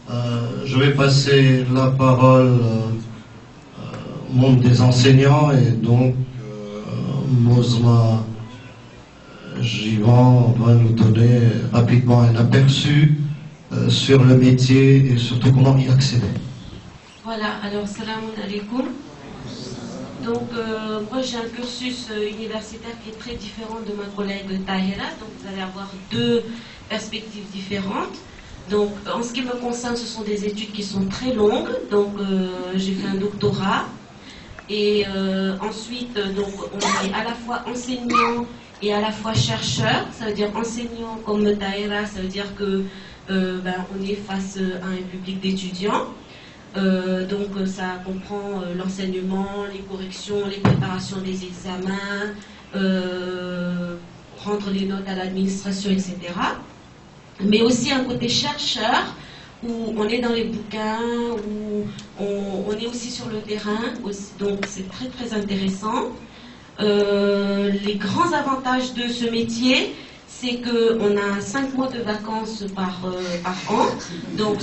Je vais passer la parole au monde des enseignants et donc Mosma Jivan va nous donner rapidement un aperçu sur le métier et surtout comment y accéder. Voilà, alors salam alaikum. Donc moi j'ai un cursus universitaire qui est très différent de ma collègue Tahira, donc vous allez avoir deux perspectives différentes. Donc en ce qui me concerne, ce sont des études qui sont très longues, donc j'ai fait un doctorat et ensuite donc on est à la fois enseignant et à la fois chercheur. Ça veut dire enseignant comme Tahira, ça veut dire que on est face à un public d'étudiants. Donc ça comprend l'enseignement, les corrections, les préparations des examens, rendre les notes à l'administration, etc. Mais aussi un côté chercheur, où on est dans les bouquins, où on est aussi sur le terrain, donc c'est très très intéressant. Les grands avantages de ce métier, c'est qu'on a 5 mois de vacances par an. Donc,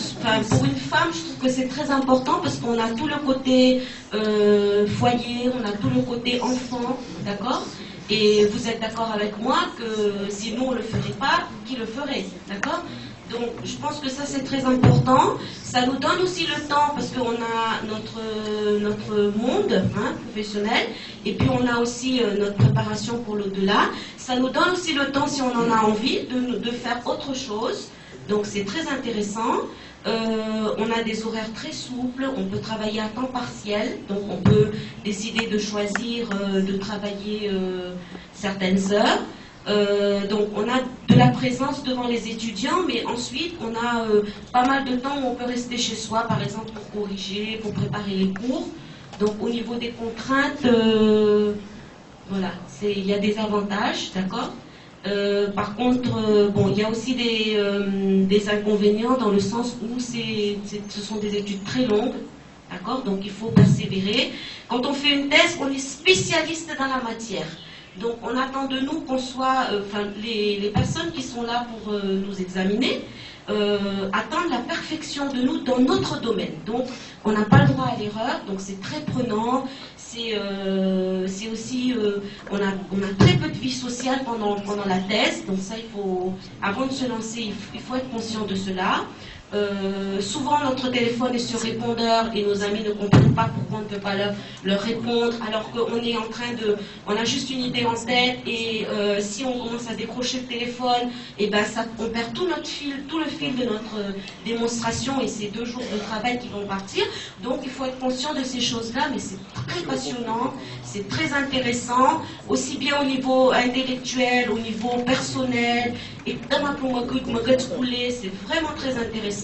pour une femme, je trouve que c'est très important parce qu'on a tout le côté foyer, on a tout le côté enfant, d'accord? Et vous êtes d'accord avec moi que si nous on ne le ferait pas, qui le ferait, d'accord? Donc, je pense que ça c'est très important. Ça nous donne aussi le temps parce qu'on a notre monde professionnel et puis on a aussi notre préparation pour l'au-delà. Ça nous donne aussi le temps, si on en a envie, de faire autre chose. Donc, c'est très intéressant. On a des horaires très souples, on peut travailler à temps partiel, donc on peut décider de choisir de travailler certaines heures. Donc on a de la présence devant les étudiants, mais ensuite on a pas mal de temps où on peut rester chez soi, par exemple pour corriger, pour préparer les cours. Donc au niveau des contraintes, voilà, il y a des avantages, d'accord? Par contre, bon, il y a aussi des inconvénients dans le sens où ce sont des études très longues, d'accord? Donc il faut persévérer. Quand on fait une thèse, on est spécialiste dans la matière. Donc on attend de nous qu'on soit, les personnes qui sont là pour nous examiner, attendent la perfection de nous dans notre domaine. Donc on n'a pas le droit à l'erreur, donc c'est très prenant. C'est aussi, on a très peu de vie sociale pendant la thèse, donc ça avant de se lancer, il faut être conscient de cela. Souvent notre téléphone est sur répondeur et nos amis ne comprennent pas pourquoi on ne peut pas leur répondre alors qu'on est on a juste une idée en tête et si on commence à décrocher le téléphone, et on perd tout le fil de notre démonstration et c'est 2 jours de travail qui vont partir. Donc il faut être conscient de ces choses-là, mais c'est très passionnant, c'est très intéressant, aussi bien au niveau intellectuel, au niveau personnel, et dans ma c'est vraiment très intéressant.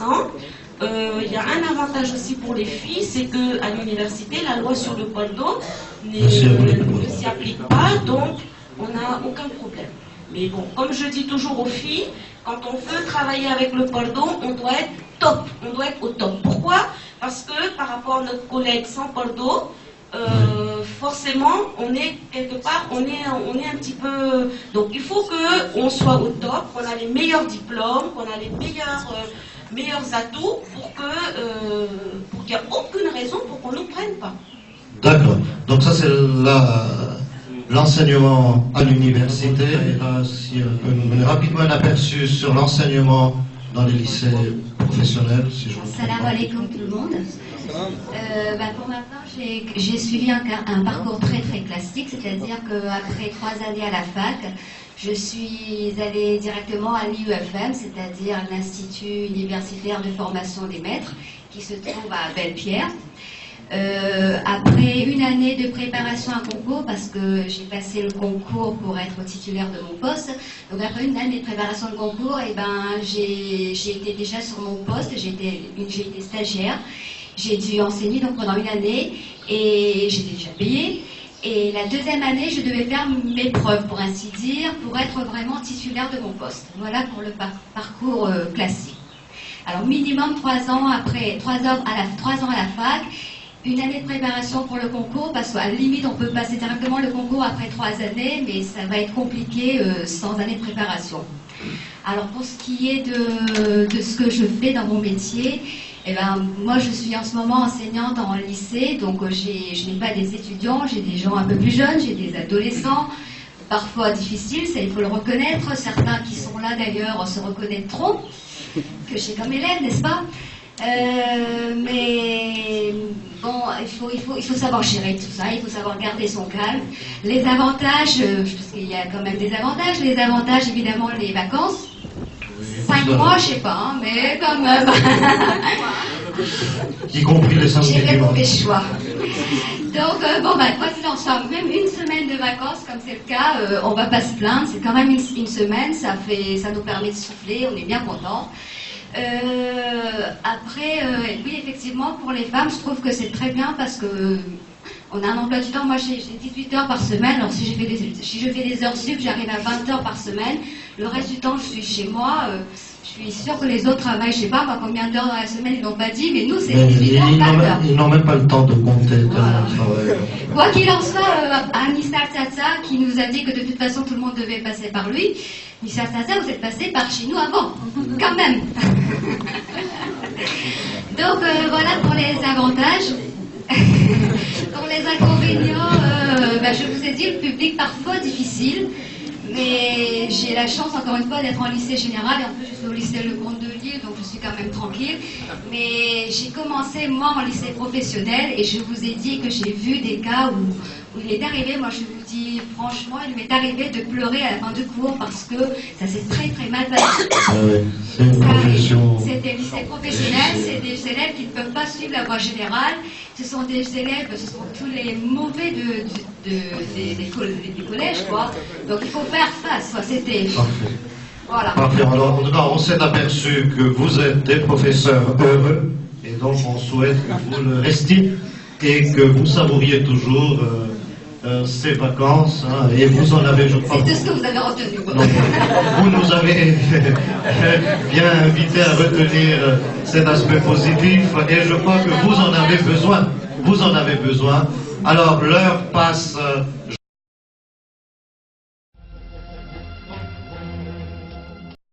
Il y a un avantage aussi pour les filles, c'est qu'à l'université, la loi sur le poldo ne s'y applique pas, donc on n'a aucun problème. Mais bon, comme je dis toujours aux filles, quand on veut travailler avec le poldo, on doit être top, on doit être au top. Pourquoi? Parce que par rapport à notre collègue sans poldo, forcément, on est quelque part, on est un petit peu. Donc, il faut qu'on soit au top, qu'on a les meilleurs diplômes, qu'on a les meilleurs atouts pour qu'il n'y ait aucune raison pour qu'on ne nous prenne pas. D'accord. Donc ça c'est l'enseignement à l'université. Si on peut nous donner rapidement un aperçu sur l'enseignement dans les lycées professionnels, si je vous Salam alaikum tout le monde. Pour ma part, j'ai suivi un parcours très très classique, c'est-à-dire qu'après 3 années à la fac, je suis allée directement à l'IUFM, c'est-à-dire l'Institut universitaire de formation des maîtres, qui se trouve à Belle-Pierre. Après 1 année de préparation à concours, parce que j'ai passé le concours pour être titulaire de mon poste, donc après 1 année de préparation de concours, j'ai été déjà sur mon poste, j'ai été stagiaire, j'ai dû enseigner donc pendant 1 année et j'étais déjà payée. Et la 2e année, je devais faire mes preuves, pour ainsi dire, pour être vraiment titulaire de mon poste. Voilà pour le parcours classique. Alors minimum 3 ans à la fac une année de préparation pour le concours, parce qu'à la limite, on peut passer directement le concours après 3 années, mais ça va être compliqué sans année de préparation. Alors, pour ce qui est de ce que je fais dans mon métier, eh ben, moi, je suis en ce moment enseignante en lycée, donc je n'ai pas des étudiants, j'ai des gens un peu plus jeunes, j'ai des adolescents, parfois difficiles, ça il faut le reconnaître. Certains qui sont là d'ailleurs se reconnaîtront que j'ai comme élève, n'est-ce pas? Mais bon, il faut savoir gérer tout ça, il faut savoir garder son calme. Les avantages, parce qu'il y a quand même des avantages, évidemment les vacances. 5 mois, je sais pas, hein, mais quand même. Y compris les samedis J'ai et fait le mauvais dimanches. choix. Donc, bon, quoi qu'il en soit, même une semaine de vacances, comme c'est le cas, on va pas se plaindre. C'est quand même une semaine, ça nous permet de souffler, on est bien content. Après, oui, effectivement, pour les femmes, je trouve que c'est très bien parce que on a un emploi du temps. Moi, j'ai 18 heures par semaine. Alors, si je fais des heures sup, j'arrive à 20 heures par semaine. Le reste du temps, je suis chez moi. Je suis sûre que les autres travaillent, je sais pas, combien d'heures dans la semaine, ils n'ont pas dit, mais nous, c'est 18 heures, 20 heures. Ils n'ont même pas le temps de compter tellement Voilà. ils travaillent. Quoi qu'il en soit, Mr. Tata, qui nous a dit que de toute façon, tout le monde devait passer par lui, Mr. Tata, vous êtes passé par chez nous avant, quand même. Donc, voilà pour les avantages. Pour les inconvénients, je vous ai dit, le public parfois difficile. Mais j'ai la chance, encore une fois, d'être en lycée général, et en plus je suis au lycée Lecomte de Lille, donc je suis quand même tranquille. Mais j'ai commencé, moi, en lycée professionnel, et je vous ai dit que j'ai vu des cas où il est arrivé, moi je vous dis franchement, il m'est arrivé de pleurer à la fin de cours parce que ça s'est très très mal passé. Ah ouais, c'est une profession. C'est des lycées professionnels, c'est des élèves qui ne peuvent pas suivre la voie générale. Ce sont des élèves, ce sont tous les mauvais des collèges, quoi. Donc il faut faire face, quoi. C'était... Parfait. Voilà. Parfait. Alors, en tout cas, on s'est aperçu que vous êtes des professeurs heureux, et donc on souhaite que vous le restiez et que vous savouriez toujours ces vacances, hein, et vous en avez, je crois. C'est tout ce que vous avez retenu. Donc, vous nous avez bien invité à retenir cet aspect positif, et je crois que vous en avez besoin. Vous en avez besoin. Alors, l'heure passe,